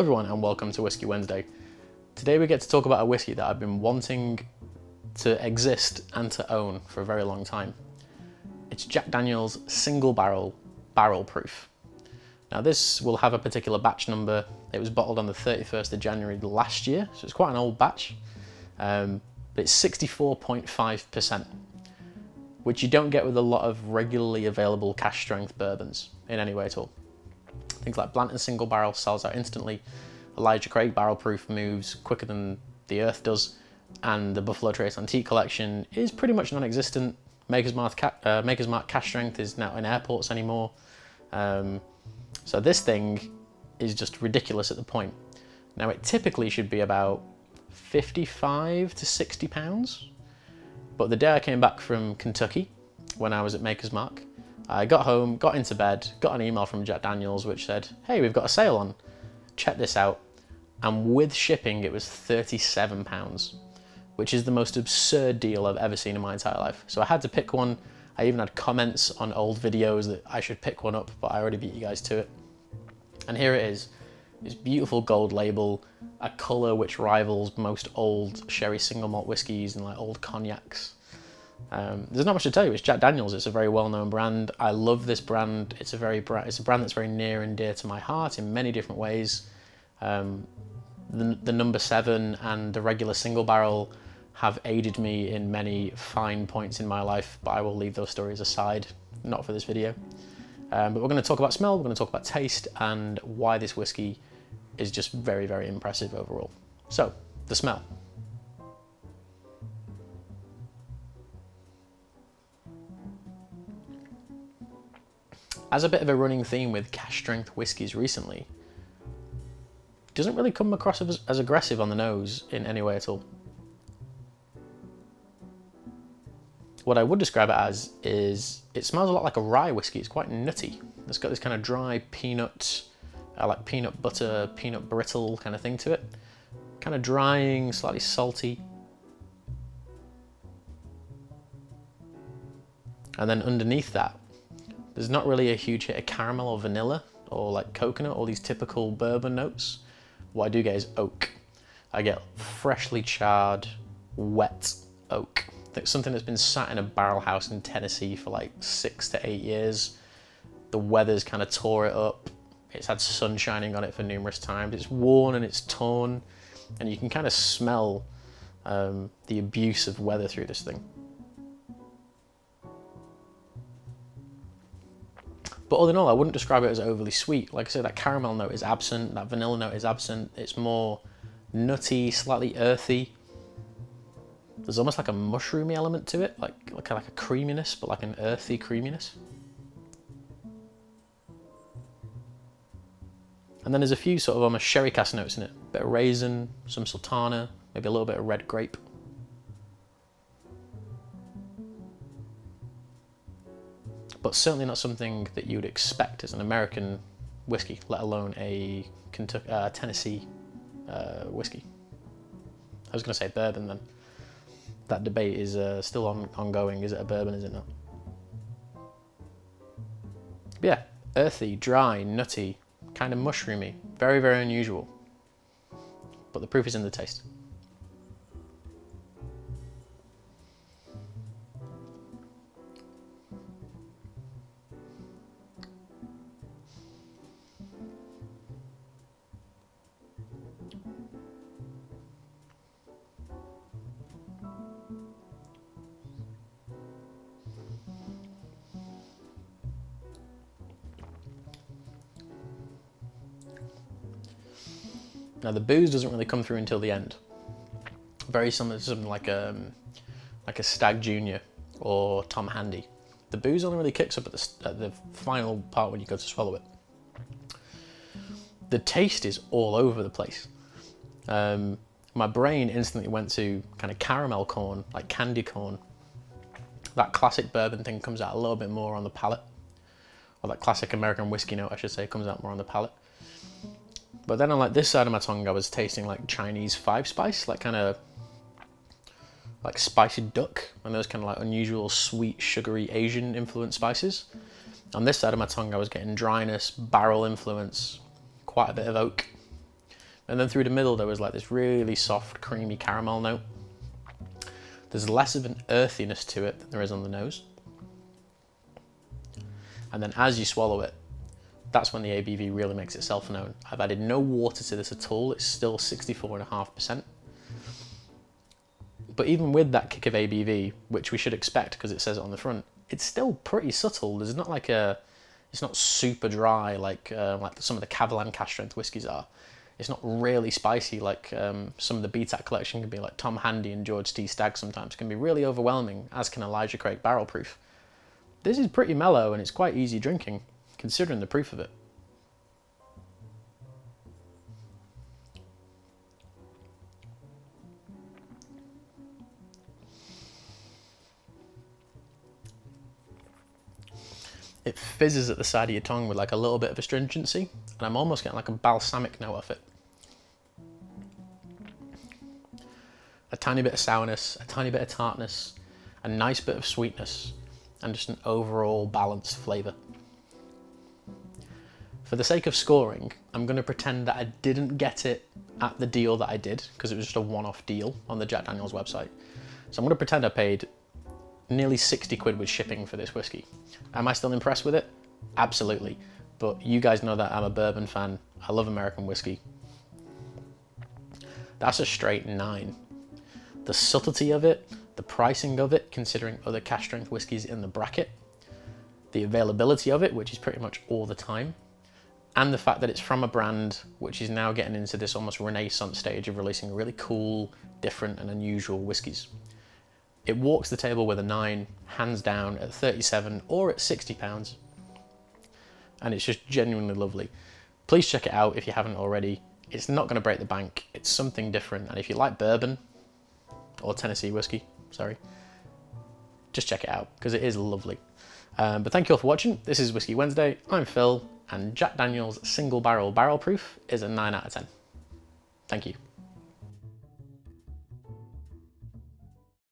everyone and welcome to Whiskey Wednesday. Today we get to talk about a whiskey that I've been wanting to exist and to own for a very long time. It's Jack Daniel's single barrel proof. Now this will have a particular batch number. It was bottled on the 31st of January last year, so it's quite an old batch. But it's 64.5%, which you don't get with a lot of regularly available cash strength bourbons in any way at all. Things like Blanton Single Barrel sells out instantly, Elijah Craig Barrel Proof moves quicker than the Earth does, and the Buffalo Trace Antique Collection is pretty much non-existent. Maker's Mark cash strength is not in airports anymore. So this thing is just ridiculous at the point. Now it typically should be about 55 to 60 pounds, but the day I came back from Kentucky, when I was at Maker's Mark, I got home, got into bed, got an email from Jack Daniel's which said, hey, we've got a sale on, check this out. And with shipping, it was £37, which is the most absurd deal I've ever seen in my entire life. So I had to pick one. I even had comments on old videos that I should pick one up, but I already beat you guys to it. And here it is, this beautiful gold label, a colour which rivals most old sherry single malt whiskies and like old cognacs. There's not much to tell you. It's Jack Daniel's. It's a very well-known brand. I love this brand. It's a brand that's very near and dear to my heart in many different ways. The number 7 and the regular single barrel have aided me in many fine points in my life, but I will leave those stories aside, not for this video. But we're going to talk about smell, we're going to talk about taste, and why this whiskey is just very, very impressive overall. So, the smell. As a bit of a running theme with cash strength whiskies recently, it doesn't really come across as aggressive on the nose in any way at all. What I would describe it as is, it smells a lot like a rye whiskey. It's quite nutty. It's got this kind of dry peanut, like peanut butter, peanut brittle kind of thing to it. Kind of drying, slightly salty. And then underneath that, there's not really a huge hit of caramel or vanilla or like coconut, all these typical bourbon notes. What I do get is oak. I get freshly charred, wet oak. It's something that's been sat in a barrel house in Tennessee for like 6 to 8 years. The weather's kind of tore it up. It's had sun shining on it for numerous times. It's worn and it's torn, and you can kind of smell the abuse of weather through this thing. But all in all, I wouldn't describe it as overly sweet. Like I said, that caramel note is absent, that vanilla note is absent. It's more nutty, slightly earthy. There's almost like a mushroomy element to it, like a creaminess, but like an earthy creaminess. And then there's a few sort of almost sherry cask notes in it. A bit of raisin, some sultana, maybe a little bit of red grape. But certainly not something that you would expect as an American whiskey, let alone a Tennessee whiskey. I was going to say bourbon then. That debate is still ongoing. Is it a bourbon, is it not? But yeah, earthy, dry, nutty, kind of mushroomy. Very, very unusual. But the proof is in the taste. Now the booze doesn't really come through until the end. Very similar to something like a Stag Junior or Tom Handy. The booze only really kicks up at the final part when you go to swallow it. The taste is all over the place. My brain instantly went to kind of caramel corn, like candy corn. That classic bourbon thing comes out a little bit more on the palate. Or that classic American whiskey note, I should say, comes out more on the palate. But then on like this side of my tongue, I was tasting like Chinese 5-spice, like kind of like spicy duck, and those kind of like unusual sweet, sugary Asian influenced spices. On this side of my tongue, I was getting dryness, barrel influence, quite a bit of oak. And then through the middle, there was like this really soft, creamy caramel note. There's less of an earthiness to it than there is on the nose. And then as you swallow it, that's when the ABV really makes itself known. I've added no water to this at all. It's still 64.5%. But even with that kick of ABV, which we should expect because it says it on the front, it's still pretty subtle. There's not like it's not super dry like some of the Cavalan cask strength whiskies are. It's not really spicy like some of the BTAC collection can be, like Tom Handy and George T. Stagg sometimes can be really overwhelming, as can Elijah Craig Barrel Proof. This is pretty mellow and it's quite easy drinking, considering the proof of it. It fizzes at the side of your tongue with like a little bit of astringency, and I'm almost getting like a balsamic note off it. A tiny bit of sourness, a tiny bit of tartness, a nice bit of sweetness, and just an overall balanced flavour. For the sake of scoring, I'm going to pretend that I didn't get it at the deal that I did, because it was just a one-off deal on the Jack Daniel's website. So I'm going to pretend I paid nearly 60 quid with shipping for this whiskey. Am I still impressed with it? Absolutely. But you guys know that I'm a bourbon fan. I love American whiskey. That's a straight 9. The subtlety of it, the pricing of it, considering other cask strength whiskies in the bracket, the availability of it, which is pretty much all the time, and the fact that it's from a brand which is now getting into this almost renaissance stage of releasing really cool, different and unusual whiskies. It walks the table with a 9, hands down, at 37 or at £60. And it's just genuinely lovely. Please check it out if you haven't already. It's not going to break the bank. It's something different. And if you like bourbon, or Tennessee whiskey, sorry, just check it out because it is lovely. But thank you all for watching. This is Whiskey Wednesday. I'm Phil, and Jack Daniel's Single Barrel Barrel Proof is a 9 out of 10. Thank you.